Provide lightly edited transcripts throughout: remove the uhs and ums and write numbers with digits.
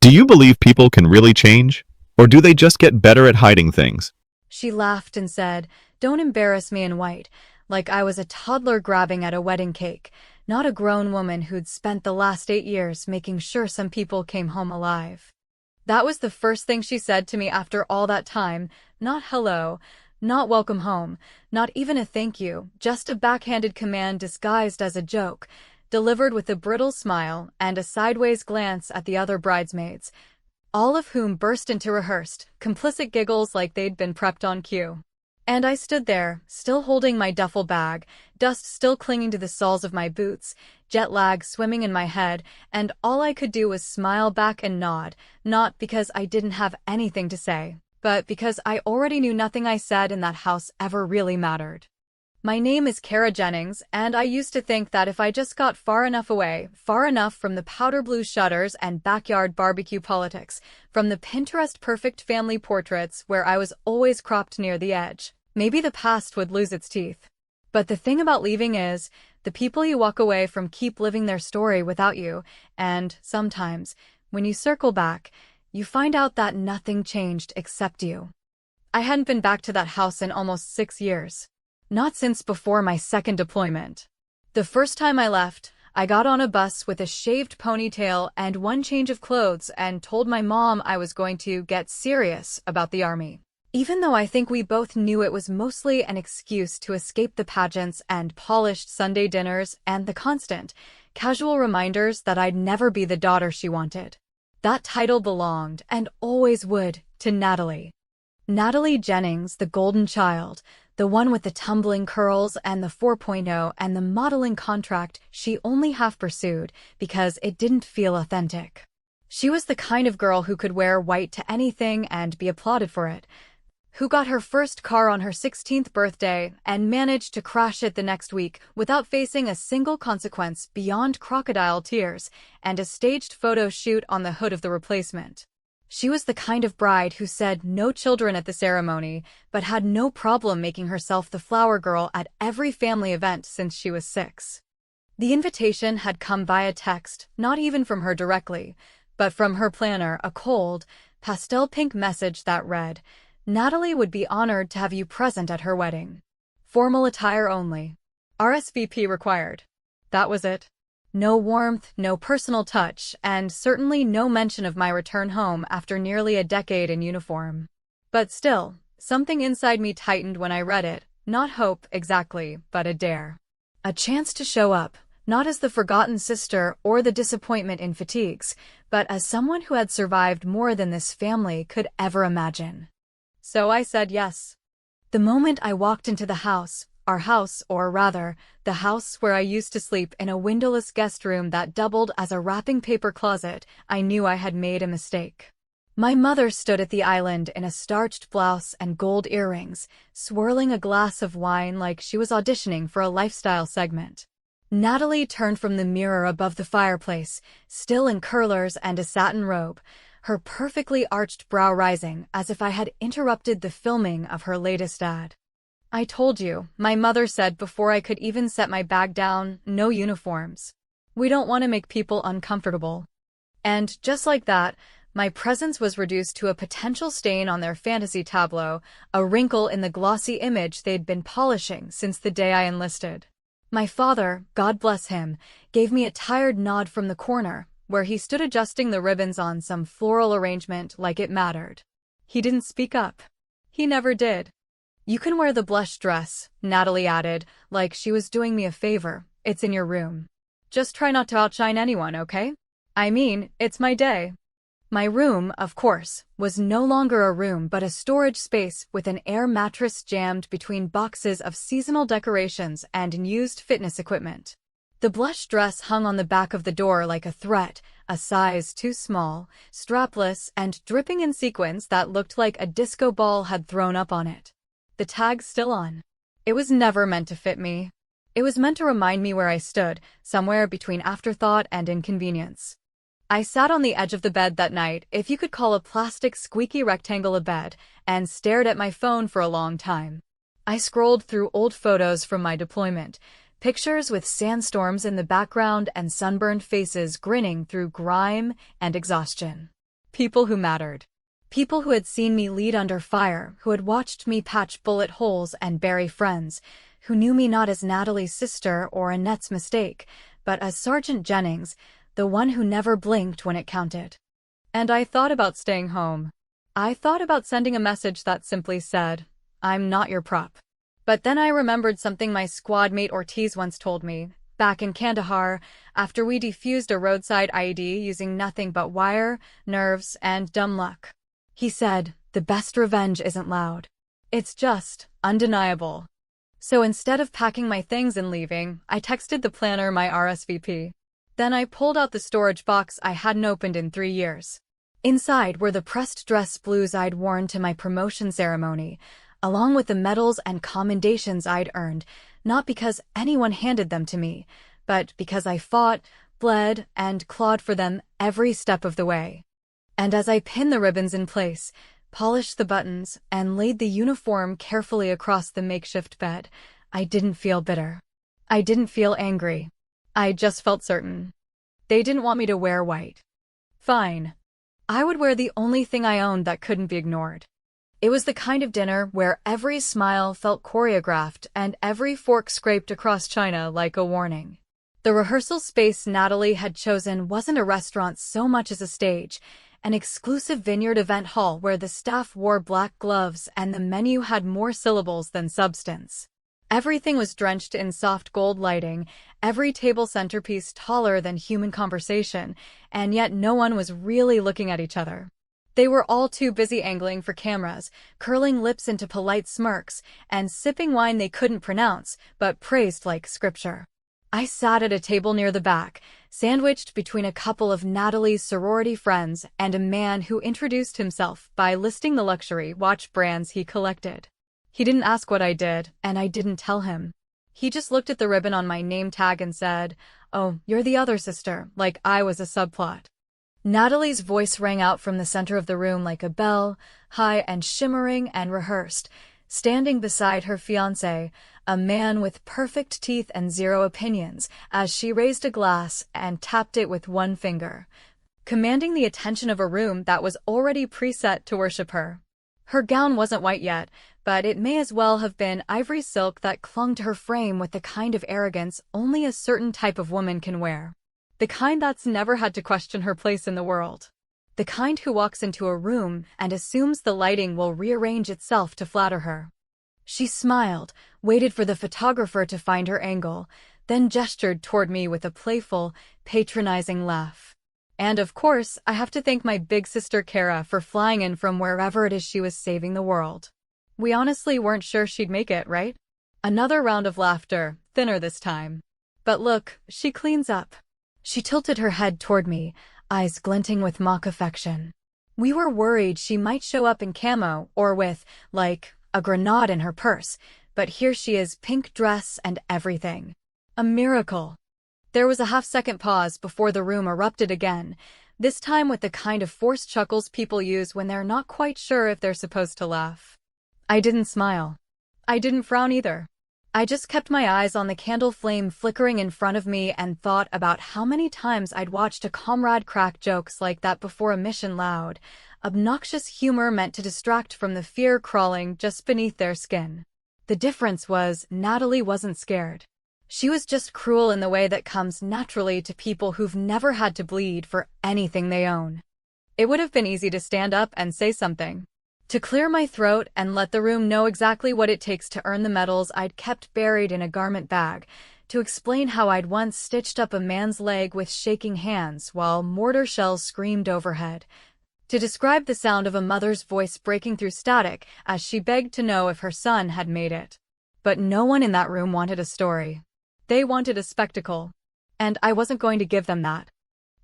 Do you believe people can really change? Or do they just get better at hiding things? She laughed and said, "Don't embarrass me in white," like I was a toddler grabbing at a wedding cake, not a grown woman who'd spent the last 8 years making sure some people came home alive. That was the first thing she said to me after all that time. Not hello, not welcome home, not even a thank you, just a backhanded command disguised as a joke, delivered with a brittle smile and a sideways glance at the other bridesmaids, all of whom burst into rehearsed, complicit giggles like they'd been prepped on cue. And I stood there, still holding my duffel bag, dust still clinging to the soles of my boots, jet lag swimming in my head, and all I could do was smile back and nod, not because I didn't have anything to say, but because I already knew nothing I said in that house ever really mattered. My name is Kara Jennings, and I used to think that if I just got far enough away, far enough from the powder blue shutters and backyard barbecue politics, from the Pinterest-perfect family portraits where I was always cropped near the edge, maybe the past would lose its teeth. But the thing about leaving is, the people you walk away from keep living their story without you, and sometimes, when you circle back, you find out that nothing changed except you. I hadn't been back to that house in almost 6 years. Not since before my second deployment. The first time I left, I got on a bus with a shaved ponytail and one change of clothes and told my mom I was going to get serious about the army. Even though I think we both knew it was mostly an excuse to escape the pageants and polished Sunday dinners and the constant, casual reminders that I'd never be the daughter she wanted. That title belonged, and always would, to Natalie. Natalie Jennings, the golden child, the one with the tumbling curls and the 4.0 and the modeling contract she only half pursued because it didn't feel authentic. She was the kind of girl who could wear white to anything and be applauded for it, who got her first car on her 16th birthday and managed to crash it the next week without facing a single consequence beyond crocodile tears and a staged photo shoot on the hood of the replacement. She was the kind of bride who said no children at the ceremony, but had no problem making herself the flower girl at every family event since she was 6. The invitation had come via text, not even from her directly, but from her planner, a cold, pastel pink message that read, "Natalie would be honored to have you present at her wedding. Formal attire only. RSVP required." That was it. No warmth, no personal touch, and certainly no mention of my return home after nearly a decade in uniform. But still, something inside me tightened when I read it, not hope exactly, but a dare. A chance to show up, not as the forgotten sister or the disappointment in fatigues, but as someone who had survived more than this family could ever imagine. So I said yes. The moment I walked into the house, our house, or rather, the house where I used to sleep in a windowless guest room that doubled as a wrapping paper closet, I knew I had made a mistake. My mother stood at the island in a starched blouse and gold earrings, swirling a glass of wine like she was auditioning for a lifestyle segment. Natalie turned from the mirror above the fireplace, still in curlers and a satin robe, her perfectly arched brow rising as if I had interrupted the filming of her latest ad. "I told you," my mother said before I could even set my bag down, "no uniforms. We don't want to make people uncomfortable." And just like that, my presence was reduced to a potential stain on their fantasy tableau, a wrinkle in the glossy image they'd been polishing since the day I enlisted. My father, God bless him, gave me a tired nod from the corner, where he stood adjusting the ribbons on some floral arrangement like it mattered. He didn't speak up. He never did. "You can wear the blush dress," Natalie added, like she was doing me a favor. "It's in your room. Just try not to outshine anyone, okay? I mean, it's my day." My room, of course, was no longer a room but a storage space with an air mattress jammed between boxes of seasonal decorations and unused fitness equipment. The blush dress hung on the back of the door like a threat, a size too small, strapless, and dripping in sequins that looked like a disco ball had thrown up on it. The tag still on. It was never meant to fit me. It was meant to remind me where I stood, somewhere between afterthought and inconvenience. I sat on the edge of the bed that night, if you could call a plastic squeaky rectangle a bed, and stared at my phone for a long time. I scrolled through old photos from my deployment, pictures with sandstorms in the background and sunburned faces grinning through grime and exhaustion. People who mattered. People who had seen me lead under fire, who had watched me patch bullet holes and bury friends, who knew me not as Natalie's sister or Annette's mistake, but as Sergeant Jennings, the one who never blinked when it counted. And I thought about staying home. I thought about sending a message that simply said, "I'm not your prop." But then I remembered something my squad mate Ortiz once told me, back in Kandahar, after we defused a roadside IED using nothing but wire, nerves, and dumb luck. He said, "The best revenge isn't loud. It's just undeniable." So instead of packing my things and leaving, I texted the planner my RSVP. Then I pulled out the storage box I hadn't opened in 3 years. Inside were the pressed dress blues I'd worn to my promotion ceremony, along with the medals and commendations I'd earned, not because anyone handed them to me, but because I fought, bled, and clawed for them every step of the way. And as I pinned the ribbons in place, polished the buttons, and laid the uniform carefully across the makeshift bed, I didn't feel bitter. I didn't feel angry. I just felt certain. They didn't want me to wear white. Fine. I would wear the only thing I owned that couldn't be ignored. It was the kind of dinner where every smile felt choreographed and every fork scraped across china like a warning. The rehearsal space Natalie had chosen wasn't a restaurant so much as a stage, an exclusive vineyard event hall where the staff wore black gloves and the menu had more syllables than substance. Everything was drenched in soft gold lighting, every table centerpiece taller than human conversation, and yet no one was really looking at each other. They were all too busy angling for cameras, curling lips into polite smirks, and sipping wine they couldn't pronounce, but praised like scripture. I sat at a table near the back, sandwiched between a couple of Natalie's sorority friends and a man who introduced himself by listing the luxury watch brands he collected. He didn't ask what I did, and I didn't tell him. He just looked at the ribbon on my name tag and said, "Oh, you're the other sister," like I was a subplot. Natalie's voice rang out from the center of the room like a bell, high and shimmering and rehearsed, standing beside her fiancé, a man with perfect teeth and zero opinions, as she raised a glass and tapped it with one finger, commanding the attention of a room that was already preset to worship her. Her gown wasn't white yet, but it may as well have been ivory silk that clung to her frame with the kind of arrogance only a certain type of woman can wear. The kind that's never had to question her place in the world. The kind who walks into a room and assumes the lighting will rearrange itself to flatter her. She smiled, waited for the photographer to find her angle, then gestured toward me with a playful, patronizing laugh. And of course, I have to thank my big sister Kara for flying in from wherever it is she was saving the world. We honestly weren't sure she'd make it, right? Another round of laughter, thinner this time. But look, she cleans up. She tilted her head toward me, eyes glinting with mock affection. We were worried she might show up in camo or with, like, a grenade in her purse, but here she is, pink dress and everything. A miracle. There was a half-second pause before the room erupted again, this time with the kind of forced chuckles people use when they're not quite sure if they're supposed to laugh. I didn't smile. I didn't frown either. I just kept my eyes on the candle flame flickering in front of me and thought about how many times I'd watched a comrade crack jokes like that before a mission, loud, obnoxious humor meant to distract from the fear crawling just beneath their skin. The difference was, Natalie wasn't scared. She was just cruel in the way that comes naturally to people who've never had to bleed for anything they own. It would have been easy to stand up and say something. To clear my throat and let the room know exactly what it takes to earn the medals I'd kept buried in a garment bag, to explain how I'd once stitched up a man's leg with shaking hands while mortar shells screamed overhead, to describe the sound of a mother's voice breaking through static as she begged to know if her son had made it. But no one in that room wanted a story. They wanted a spectacle. And I wasn't going to give them that.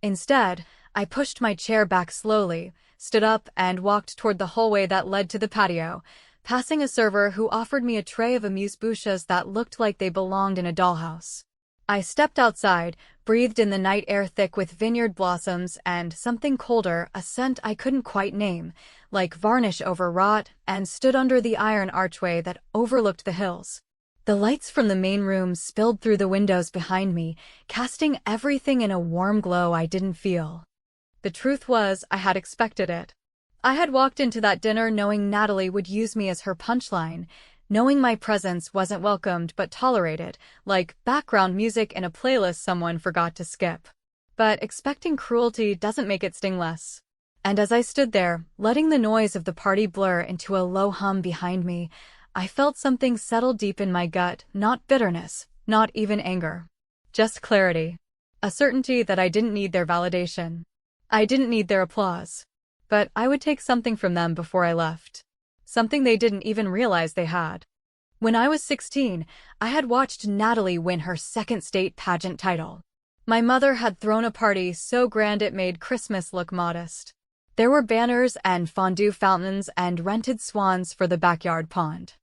Instead, I pushed my chair back slowly, stood up and walked toward the hallway that led to the patio, passing a server who offered me a tray of amuse-bouches that looked like they belonged in a dollhouse. I stepped outside, breathed in the night air thick with vineyard blossoms and something colder, a scent I couldn't quite name, like varnish overwrought, and stood under the iron archway that overlooked the hills. The lights from the main room spilled through the windows behind me, casting everything in a warm glow I didn't feel. The truth was, I had expected it. I had walked into that dinner knowing Natalie would use me as her punchline, knowing my presence wasn't welcomed but tolerated, like background music in a playlist someone forgot to skip. But expecting cruelty doesn't make it sting less. And as I stood there, letting the noise of the party blur into a low hum behind me, I felt something settle deep in my gut, not bitterness, not even anger. Just clarity. A certainty that I didn't need their validation. I didn't need their applause. But I would take something from them before I left. Something they didn't even realize they had. When I was 16, I had watched Natalie win her second state pageant title. My mother had thrown a party so grand it made Christmas look modest. There were banners and fondue fountains and rented swans for the backyard pond.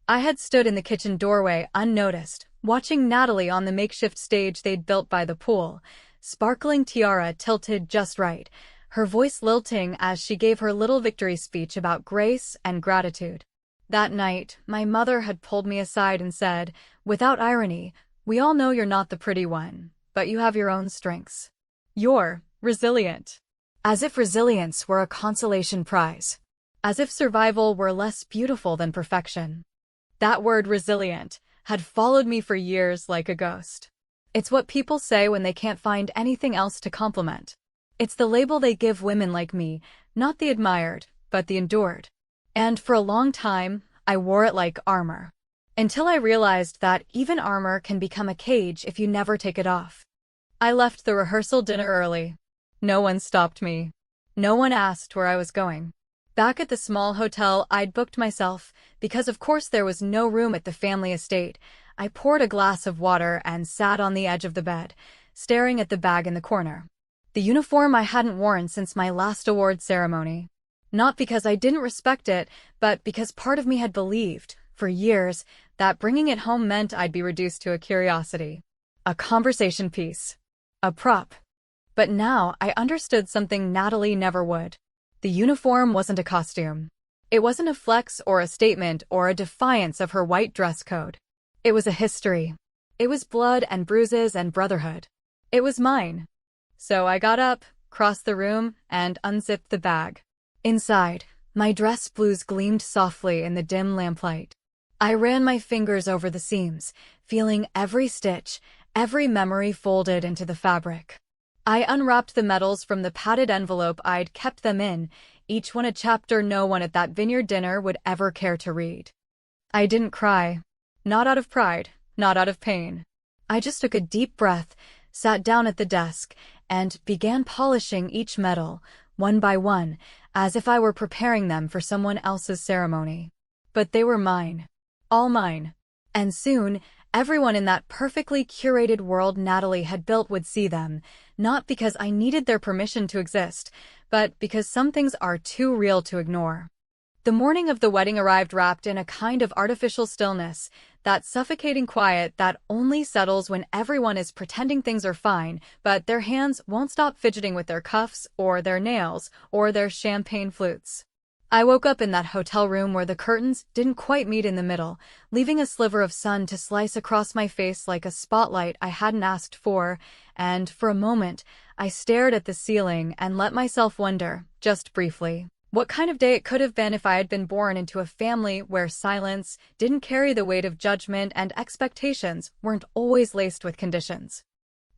I had stood in the kitchen doorway unnoticed, watching Natalie on the makeshift stage they'd built by the pool, sparkling tiara tilted just right, her voice lilting as she gave her little victory speech about grace and gratitude. That night, my mother had pulled me aside and said, without irony, "We all know you're not the pretty one, but you have your own strengths. You're resilient." As if resilience were a consolation prize. As if survival were less beautiful than perfection. That word resilient had followed me for years like a ghost. It's what people say when they can't find anything else to compliment. It's the label they give women like me, not the admired, but the endured. And for a long time, I wore it like armor. Until I realized that even armor can become a cage if you never take it off. I left the rehearsal dinner early. No one stopped me. No one asked where I was going. Back at the small hotel I'd booked myself, because of course there was no room at the family estate, I poured a glass of water and sat on the edge of the bed, staring at the bag in the corner. The uniform I hadn't worn since my last award ceremony. Not because I didn't respect it, but because part of me had believed, for years, that bringing it home meant I'd be reduced to a curiosity. A conversation piece. A prop. But now I understood something Natalie never would. The uniform wasn't a costume. It wasn't a flex or a statement or a defiance of her white dress code. It was a history. It was blood and bruises and brotherhood. It was mine. So I got up, crossed the room, and unzipped the bag. Inside, my dress blues gleamed softly in the dim lamplight. I ran my fingers over the seams, feeling every stitch, every memory folded into the fabric. I unwrapped the medals from the padded envelope I'd kept them in, each one a chapter no one at that vineyard dinner would ever care to read. I didn't cry. Not out of pride, not out of pain. I just took a deep breath, sat down at the desk, and began polishing each medal, one by one, as if I were preparing them for someone else's ceremony. But they were mine. All mine. And soon, everyone in that perfectly curated world Natalie had built would see them, not because I needed their permission to exist, but because some things are too real to ignore. The morning of the wedding arrived wrapped in a kind of artificial stillness, that suffocating quiet that only settles when everyone is pretending things are fine, but their hands won't stop fidgeting with their cuffs, or their nails, or their champagne flutes. I woke up in that hotel room where the curtains didn't quite meet in the middle, leaving a sliver of sun to slice across my face like a spotlight I hadn't asked for, and for a moment, I stared at the ceiling and let myself wonder, just briefly, what kind of day it could have been if I had been born into a family where silence didn't carry the weight of judgment and expectations weren't always laced with conditions.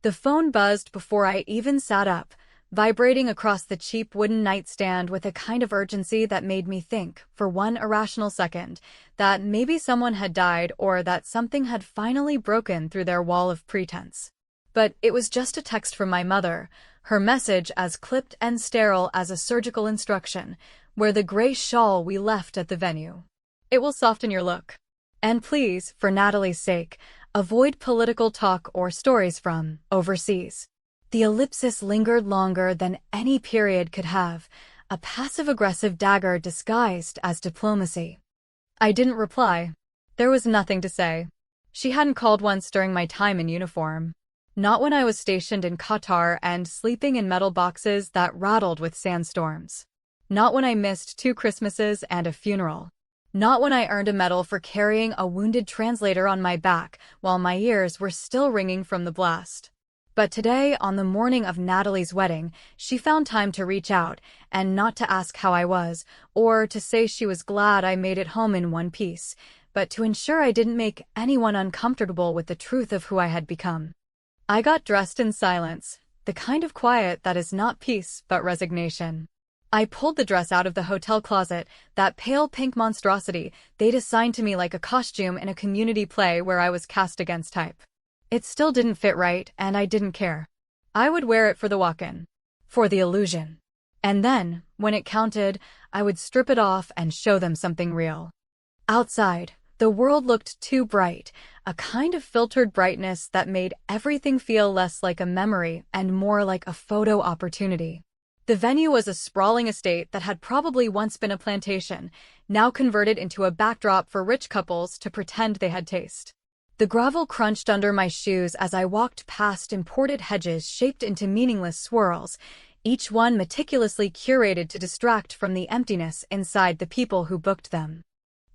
The phone buzzed before I even sat up, vibrating across the cheap wooden nightstand with a kind of urgency that made me think, for one irrational second, that maybe someone had died or that something had finally broken through their wall of pretense. But it was just a text from my mother, her message as clipped and sterile as a surgical instruction, wear the gray shawl we left at the venue. It will soften your look. And please, for Natalie's sake, avoid political talk or stories from overseas. The ellipsis lingered longer than any period could have, a passive-aggressive dagger disguised as diplomacy. I didn't reply. There was nothing to say. She hadn't called once during my time in uniform. Not when I was stationed in Qatar and sleeping in metal boxes that rattled with sandstorms. Not when I missed 2 Christmases and a funeral. Not when I earned a medal for carrying a wounded translator on my back while my ears were still ringing from the blast. But today, on the morning of Natalie's wedding, she found time to reach out, and not to ask how I was, or to say she was glad I made it home in one piece, but to ensure I didn't make anyone uncomfortable with the truth of who I had become. I got dressed in silence, the kind of quiet that is not peace but resignation. I pulled the dress out of the hotel closet, that pale pink monstrosity they'd assigned to me like a costume in a community play where I was cast against type. It still didn't fit right, and I didn't care. I would wear it for the walk-in. For the illusion. And then, when it counted, I would strip it off and show them something real. Outside, the world looked too bright, a kind of filtered brightness that made everything feel less like a memory and more like a photo opportunity. The venue was a sprawling estate that had probably once been a plantation, now converted into a backdrop for rich couples to pretend they had taste. The gravel crunched under my shoes as I walked past imported hedges shaped into meaningless swirls, each one meticulously curated to distract from the emptiness inside the people who booked them.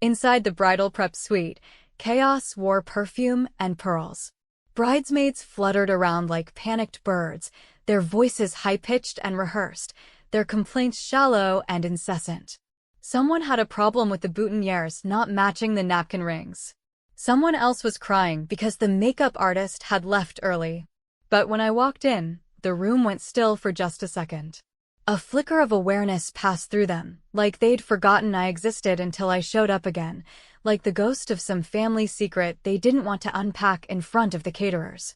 Inside the bridal prep suite, chaos wore perfume and pearls. Bridesmaids fluttered around like panicked birds, their voices high-pitched and rehearsed, their complaints shallow and incessant. Someone had a problem with the boutonnieres not matching the napkin rings. Someone else was crying because the makeup artist had left early. But when I walked in, the room went still for just a second. A flicker of awareness passed through them, like they'd forgotten I existed until I showed up again, like the ghost of some family secret they didn't want to unpack in front of the caterers.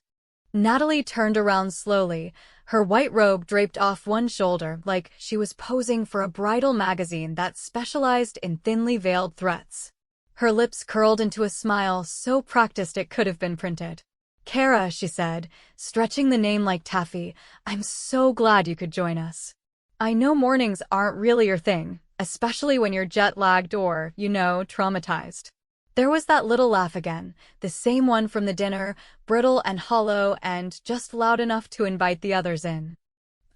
Natalie turned around slowly, her white robe draped off one shoulder like she was posing for a bridal magazine that specialized in thinly veiled threats. Her lips curled into a smile so practiced it could have been printed. "Kara," she said, stretching the name like taffy, "I'm so glad you could join us. I know mornings aren't really your thing, especially when you're jet-lagged or, traumatized." There was that little laugh again, the same one from the dinner, brittle and hollow and just loud enough to invite the others in.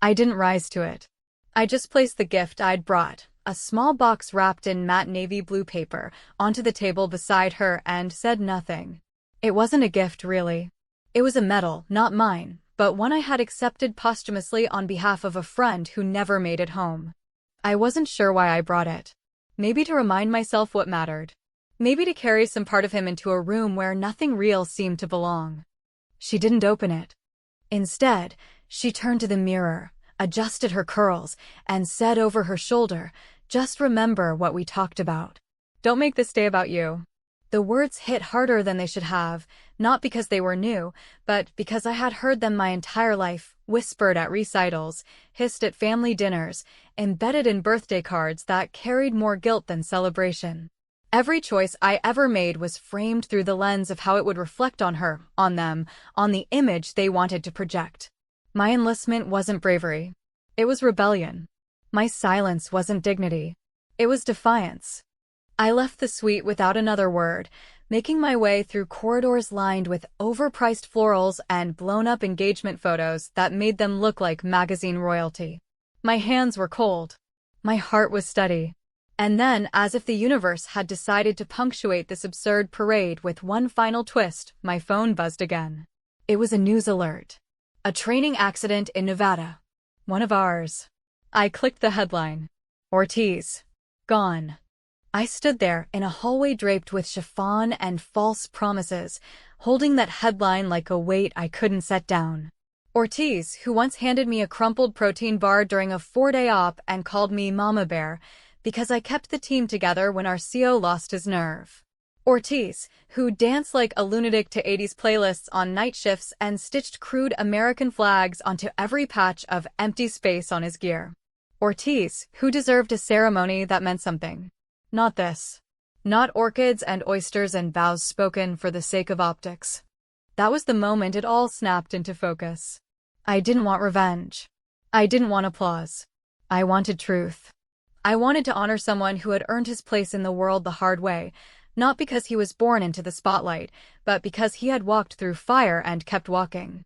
I didn't rise to it. I just placed the gift I'd brought, a small box wrapped in matte navy blue paper, onto the table beside her and said nothing. It wasn't a gift, really. It was a medal, not mine, but one I had accepted posthumously on behalf of a friend who never made it home. I wasn't sure why I brought it. Maybe to remind myself what mattered. Maybe to carry some part of him into a room where nothing real seemed to belong. She didn't open it. Instead, she turned to the mirror, adjusted her curls, and said over her shoulder, "Just remember what we talked about. Don't make this day about you." The words hit harder than they should have, not because they were new, but because I had heard them my entire life, whispered at recitals, hissed at family dinners, embedded in birthday cards that carried more guilt than celebration. Every choice I ever made was framed through the lens of how it would reflect on her, on them, on the image they wanted to project. My enlistment wasn't bravery. It was rebellion. My silence wasn't dignity. It was defiance. I left the suite without another word, making my way through corridors lined with overpriced florals and blown-up engagement photos that made them look like magazine royalty. My hands were cold. My heart was steady. And then, as if the universe had decided to punctuate this absurd parade with one final twist, my phone buzzed again. It was a news alert. A training accident in Nevada. One of ours. I clicked the headline. Ortiz. Gone. I stood there in a hallway draped with chiffon and false promises, holding that headline like a weight I couldn't set down. Ortiz, who once handed me a crumpled protein bar during a 4-day op and called me Mama Bear, because I kept the team together when our CO lost his nerve. Ortiz, who danced like a lunatic to 80s playlists on night shifts and stitched crude American flags onto every patch of empty space on his gear. Ortiz, who deserved a ceremony that meant something. Not this. Not orchids and oysters and vows spoken for the sake of optics. That was the moment it all snapped into focus. I didn't want revenge. I didn't want applause. I wanted truth. I wanted to honor someone who had earned his place in the world the hard way, not because he was born into the spotlight, but because he had walked through fire and kept walking.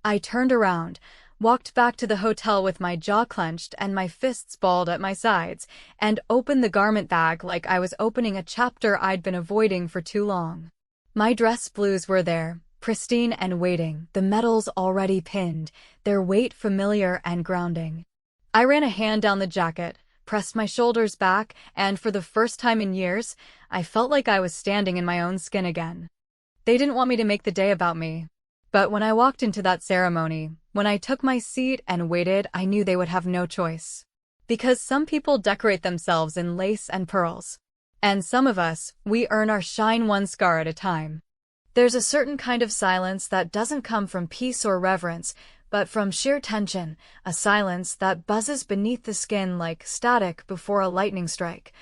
I turned around, walked back to the hotel with my jaw clenched and my fists balled at my sides, and opened the garment bag like I was opening a chapter I'd been avoiding for too long. My dress blues were there, pristine and waiting, the medals already pinned, their weight familiar and grounding. I ran a hand down the jacket, pressed my shoulders back, and for the first time in years, I felt like I was standing in my own skin again. They didn't want me to make the day about me. But when I walked into that ceremony, when I took my seat and waited, I knew they would have no choice. Because some people decorate themselves in lace and pearls. And some of us, we earn our shine one scar at a time. There's a certain kind of silence that doesn't come from peace or reverence, but from sheer tension, a silence that buzzes beneath the skin like static before a lightning strike.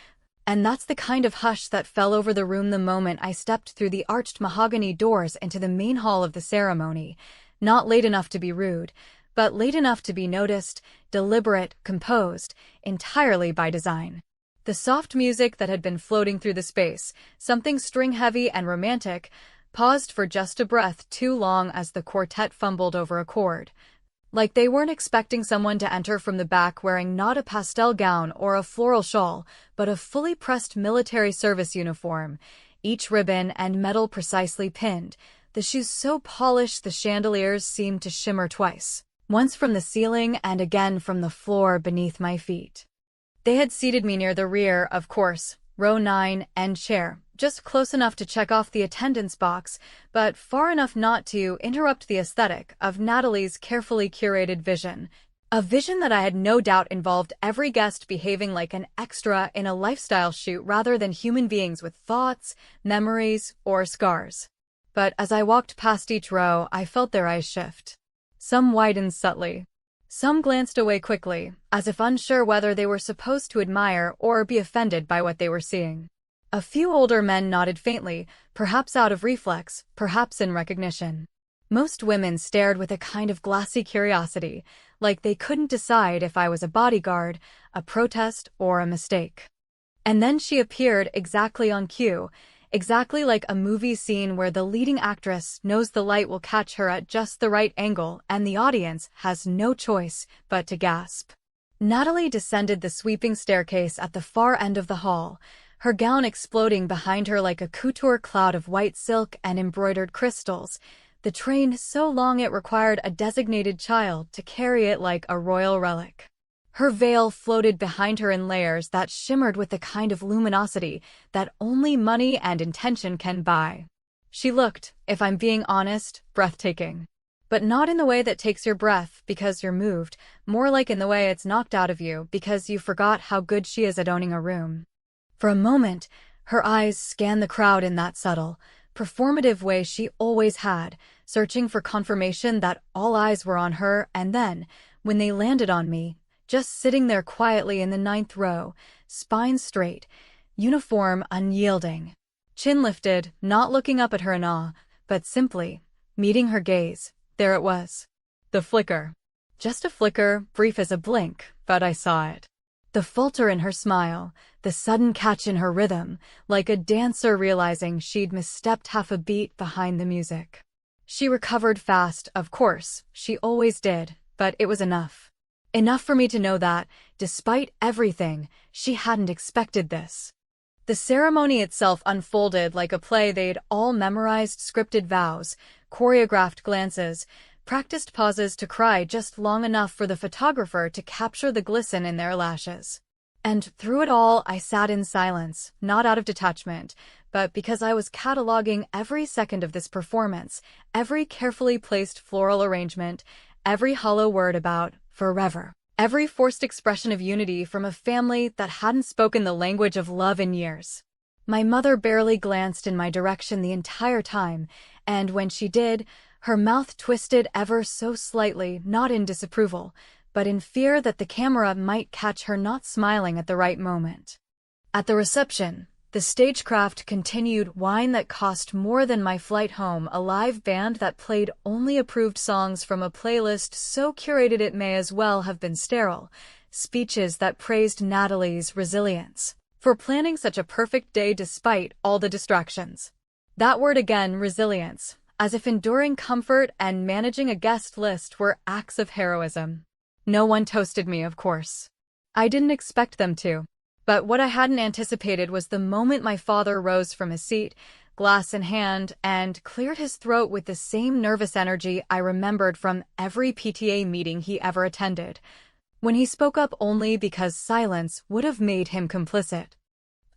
And that's the kind of hush that fell over the room the moment I stepped through the arched mahogany doors into the main hall of the ceremony. Not late enough to be rude, but late enough to be noticed, deliberate, composed, entirely by design. The soft music that had been floating through the space, something string-heavy and romantic, paused for just a breath too long as the quartet fumbled over a chord. Like they weren't expecting someone to enter from the back wearing not a pastel gown or a floral shawl, but a fully pressed military service uniform, each ribbon and medal precisely pinned, the shoes so polished the chandeliers seemed to shimmer twice, once from the ceiling and again from the floor beneath my feet. They had seated me near the rear, of course, row 9, end chair, just close enough to check off the attendance box, but far enough not to interrupt the aesthetic of Natalie's carefully curated vision. A vision that I had no doubt involved every guest behaving like an extra in a lifestyle shoot rather than human beings with thoughts, memories, or scars. But as I walked past each row, I felt their eyes shift. Some widened subtly. Some glanced away quickly, as if unsure whether they were supposed to admire or be offended by what they were seeing. A few older men nodded faintly, perhaps out of reflex, perhaps in recognition. Most women stared with a kind of glassy curiosity, like they couldn't decide if I was a bodyguard, a protest, or a mistake. And then she appeared exactly on cue, exactly like a movie scene where the leading actress knows the light will catch her at just the right angle and the audience has no choice but to gasp. Natalie descended the sweeping staircase at the far end of the hall, her gown exploding behind her like a couture cloud of white silk and embroidered crystals, the train so long it required a designated child to carry it like a royal relic. Her veil floated behind her in layers that shimmered with the kind of luminosity that only money and intention can buy. She looked, if I'm being honest, breathtaking. But not in the way that takes your breath because you're moved, more like in the way it's knocked out of you because you forgot how good she is at owning a room. For a moment, her eyes scanned the crowd in that subtle, performative way she always had, searching for confirmation that all eyes were on her, and then, when they landed on me, just sitting there quietly in the 9th row, spine straight, uniform unyielding, chin lifted, not looking up at her in awe, but simply meeting her gaze, there it was. The flicker. Just a flicker, brief as a blink, but I saw it. The falter in her smile, the sudden catch in her rhythm, like a dancer realizing she'd misstepped half a beat behind the music. She recovered fast, of course, she always did, but it was enough. Enough for me to know that, despite everything, she hadn't expected this. The ceremony itself unfolded like a play. They'd all memorized scripted vows, choreographed glances, practiced pauses to cry just long enough for the photographer to capture the glisten in their lashes. And through it all, I sat in silence, not out of detachment, but because I was cataloging every second of this performance, every carefully placed floral arrangement, every hollow word about forever, every forced expression of unity from a family that hadn't spoken the language of love in years. My mother barely glanced in my direction the entire time, and when she did, her mouth twisted ever so slightly, not in disapproval, but in fear that the camera might catch her not smiling at the right moment. At the reception, the stagecraft continued. Wine that cost more than my flight home, a live band that played only approved songs from a playlist so curated it may as well have been sterile, speeches that praised Natalie's resilience for planning such a perfect day despite all the distractions. That word again, resilience, as if enduring comfort and managing a guest list were acts of heroism. No one toasted me, of course. I didn't expect them to. But what I hadn't anticipated was the moment my father rose from his seat, glass in hand, and cleared his throat with the same nervous energy I remembered from every PTA meeting he ever attended, when he spoke up only because silence would have made him complicit.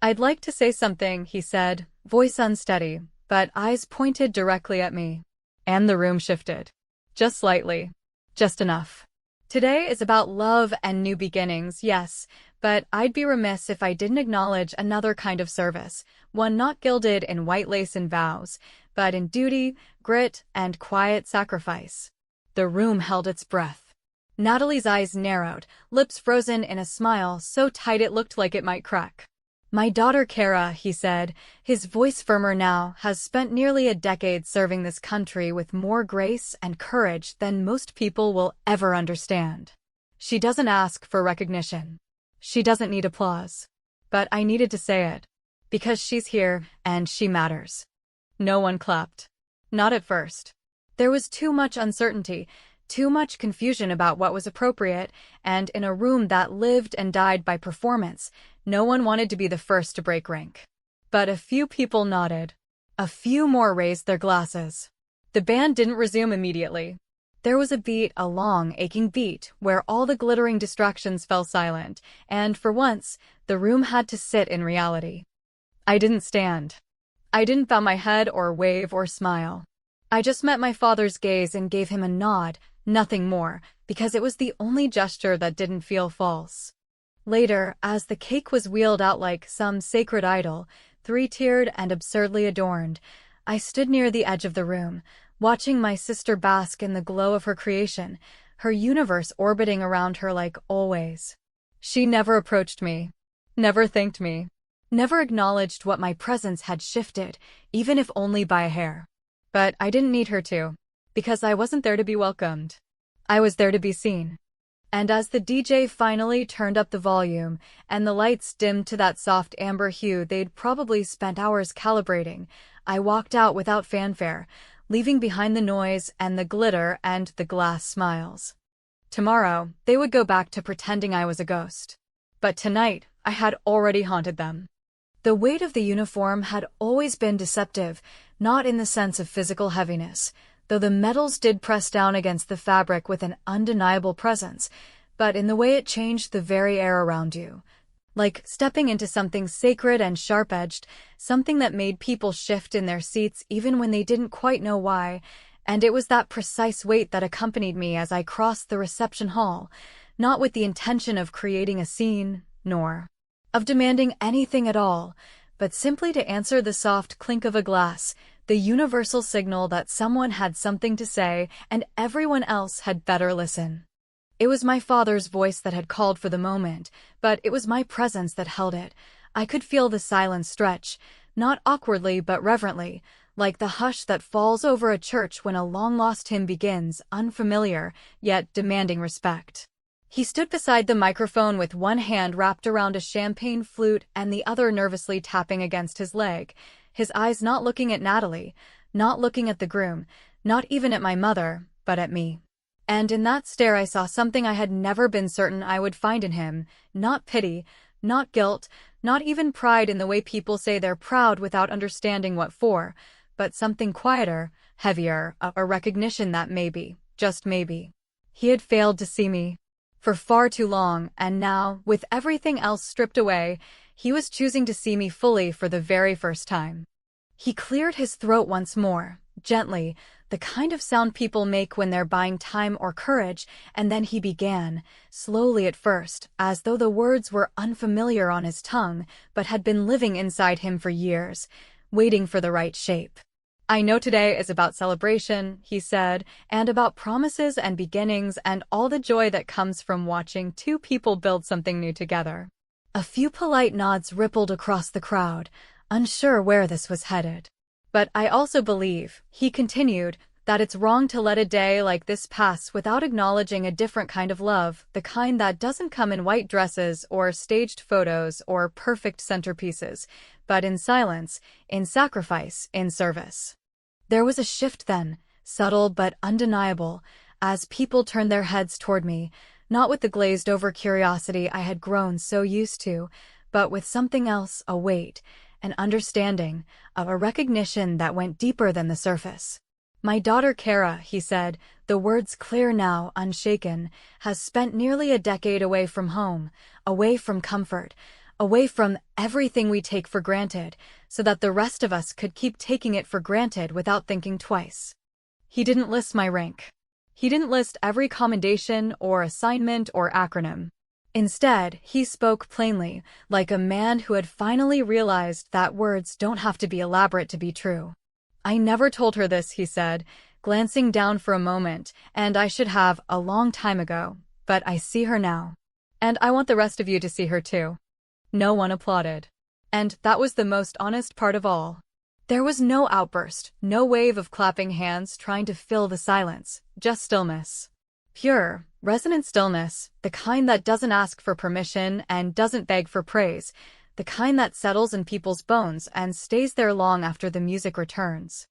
"I'd like to say something," he said, voice unsteady, but eyes pointed directly at me. And the room shifted. Just slightly. Just enough. "Today is about love and new beginnings, yes, but I'd be remiss if I didn't acknowledge another kind of service, one not gilded in white lace and vows, but in duty, grit, and quiet sacrifice." The room held its breath. Natalie's eyes narrowed, lips frozen in a smile so tight it looked like it might crack. "My daughter Kara," he said, his voice firmer now, "has spent nearly a decade serving this country with more grace and courage than most people will ever understand. She doesn't ask for recognition. She doesn't need applause. But I needed to say it. Because she's here, and she matters." No one clapped. Not at first. There was too much uncertainty, too much confusion about what was appropriate, and in a room that lived and died by performance, no one wanted to be the first to break rank. But a few people nodded. A few more raised their glasses. The band didn't resume immediately. There was a beat, a long, aching beat, where all the glittering distractions fell silent, and for once, the room had to sit in reality. I didn't stand. I didn't bow my head or wave or smile. I just met my father's gaze and gave him a nod, nothing more, because it was the only gesture that didn't feel false. Later, as the cake was wheeled out like some sacred idol, three-tiered and absurdly adorned, I stood near the edge of the room, watching my sister bask in the glow of her creation, her universe orbiting around her like always. She never approached me, never thanked me, never acknowledged what my presence had shifted, even if only by a hair. But I didn't need her to, because I wasn't there to be welcomed. I was there to be seen. And as the DJ finally turned up the volume, and the lights dimmed to that soft amber hue they'd probably spent hours calibrating, I walked out without fanfare, leaving behind the noise and the glitter and the glass smiles. Tomorrow, they would go back to pretending I was a ghost. But tonight, I had already haunted them. The weight of the uniform had always been deceptive, not in the sense of physical heaviness, though the metals did press down against the fabric with an undeniable presence, but in the way it changed the very air around you. Like stepping into something sacred and sharp-edged, something that made people shift in their seats even when they didn't quite know why, and it was that precise weight that accompanied me as I crossed the reception hall, not with the intention of creating a scene, nor of demanding anything at all, but simply to answer the soft clink of a glass, the universal signal that someone had something to say and everyone else had better listen. It was my father's voice that had called for the moment, but it was my presence that held it. I could feel the silence stretch, not awkwardly but reverently, like the hush that falls over a church when a long-lost hymn begins, unfamiliar, yet demanding respect. He stood beside the microphone with one hand wrapped around a champagne flute and the other nervously tapping against his leg, his eyes not looking at Natalie, not looking at the groom, not even at my mother, but at me. And in that stare I saw something I had never been certain I would find in him, not pity, not guilt, not even pride in the way people say they're proud without understanding what for, but something quieter, heavier, a recognition that maybe, just maybe, he had failed to see me for far too long, and now, with everything else stripped away, he was choosing to see me fully for the very first time. He cleared his throat once more, gently, the kind of sound people make when they're buying time or courage, and then he began, slowly at first, as though the words were unfamiliar on his tongue, but had been living inside him for years, waiting for the right shape. "I know today is about celebration," he said, "and about promises and beginnings and all the joy that comes from watching two people build something new together." A few polite nods rippled across the crowd, unsure where this was headed. "But I also believe," he continued, "that it's wrong to let a day like this pass without acknowledging a different kind of love, the kind that doesn't come in white dresses or staged photos or perfect centerpieces, but in silence, in sacrifice, in service." There was a shift then, subtle but undeniable, as people turned their heads toward me, not with the glazed-over curiosity I had grown so used to, but with something else, a weight, an understanding, of a recognition that went deeper than the surface. My daughter Kara, he said, the words clear now, unshaken, has spent nearly a decade away from home, away from comfort, away from everything we take for granted, so that the rest of us could keep taking it for granted without thinking twice. He didn't list my rank. He didn't list every commendation or assignment or acronym. Instead, he spoke plainly, like a man who had finally realized that words don't have to be elaborate to be true. I never told her this, he said, glancing down for a moment, and I should have a long time ago, but I see her now. And I want the rest of you to see her too. No one applauded. And that was the most honest part of all. There was no outburst, no wave of clapping hands trying to fill the silence, just stillness. Pure, resonant stillness, the kind that doesn't ask for permission and doesn't beg for praise, the kind that settles in people's bones and stays there long after the music returns.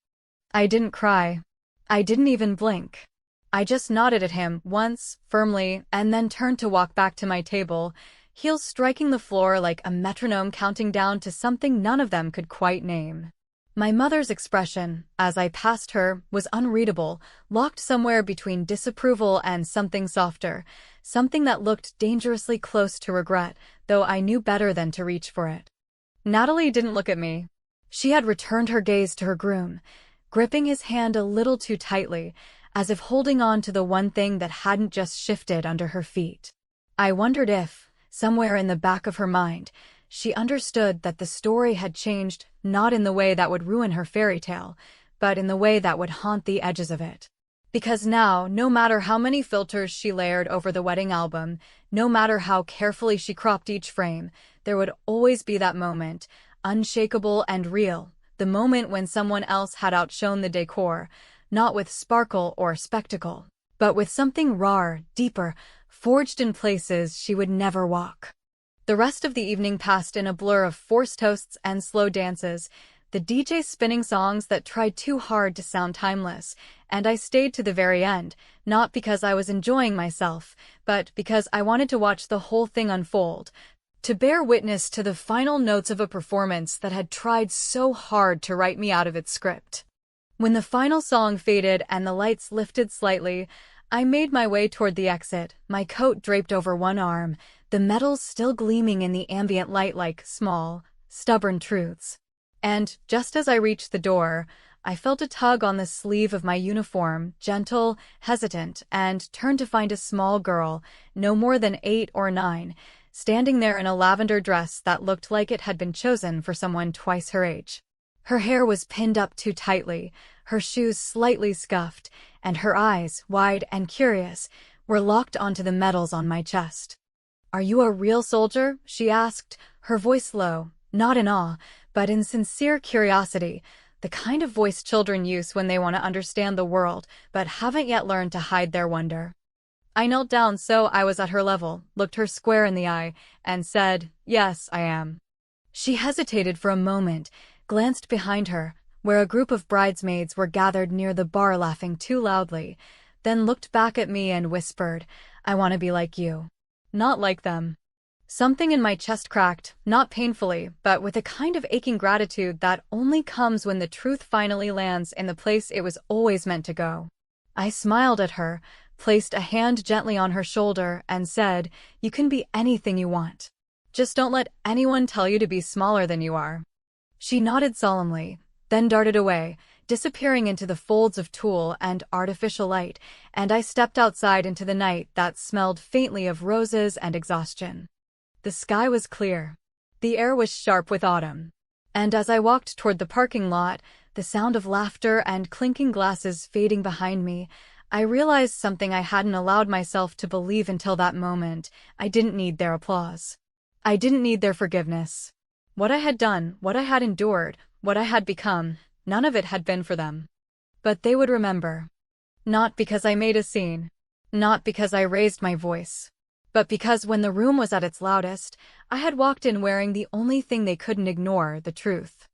I didn't cry. I didn't even blink. I just nodded at him once, firmly, and then turned to walk back to my table, heels striking the floor like a metronome counting down to something none of them could quite name. My mother's expression, as I passed her, was unreadable, locked somewhere between disapproval and something softer, something that looked dangerously close to regret, though I knew better than to reach for it. Natalie didn't look at me. She had returned her gaze to her groom, gripping his hand a little too tightly, as if holding on to the one thing that hadn't just shifted under her feet. I wondered if, somewhere in the back of her mind, she understood that the story had changed not in the way that would ruin her fairy tale, but in the way that would haunt the edges of it. Because now, no matter how many filters she layered over the wedding album, no matter how carefully she cropped each frame, there would always be that moment, unshakable and real, the moment when someone else had outshone the decor, not with sparkle or spectacle, but with something rawer, deeper, forged in places she would never walk. The rest of the evening passed in a blur of forced toasts and slow dances, the DJ spinning songs that tried too hard to sound timeless, and I stayed to the very end, not because I was enjoying myself, but because I wanted to watch the whole thing unfold, to bear witness to the final notes of a performance that had tried so hard to write me out of its script. When the final song faded and the lights lifted slightly, I made my way toward the exit, my coat draped over one arm, the metals still gleaming in the ambient light like small, stubborn truths. And, just as I reached the door, I felt a tug on the sleeve of my uniform, gentle, hesitant, and turned to find a small girl, no more than 8 or 9, standing there in a lavender dress that looked like it had been chosen for someone twice her age. Her hair was pinned up too tightly, her shoes slightly scuffed, and her eyes, wide and curious, were locked onto the medals on my chest. "Are you a real soldier?" she asked, her voice low, not in awe, but in sincere curiosity, the kind of voice children use when they want to understand the world but haven't yet learned to hide their wonder. I knelt down so I was at her level, looked her square in the eye, and said, "Yes, I am." She hesitated for a moment, glanced behind her, where a group of bridesmaids were gathered near the bar laughing too loudly, then looked back at me and whispered, "I want to be like you. Not like them." Something in my chest cracked, not painfully, but with a kind of aching gratitude that only comes when the truth finally lands in the place it was always meant to go. I smiled at her, placed a hand gently on her shoulder, and said, "You can be anything you want. Just don't let anyone tell you to be smaller than you are." She nodded solemnly, then darted away, disappearing into the folds of tulle and artificial light, and I stepped outside into the night that smelled faintly of roses and exhaustion. The sky was clear. The air was sharp with autumn. And as I walked toward the parking lot, the sound of laughter and clinking glasses fading behind me, I realized something I hadn't allowed myself to believe until that moment. I didn't need their applause. I didn't need their forgiveness. What I had done, what I had endured, what I had become, none of it had been for them. But they would remember. Not because I made a scene. Not because I raised my voice. But because when the room was at its loudest, I had walked in wearing the only thing they couldn't ignore, the truth.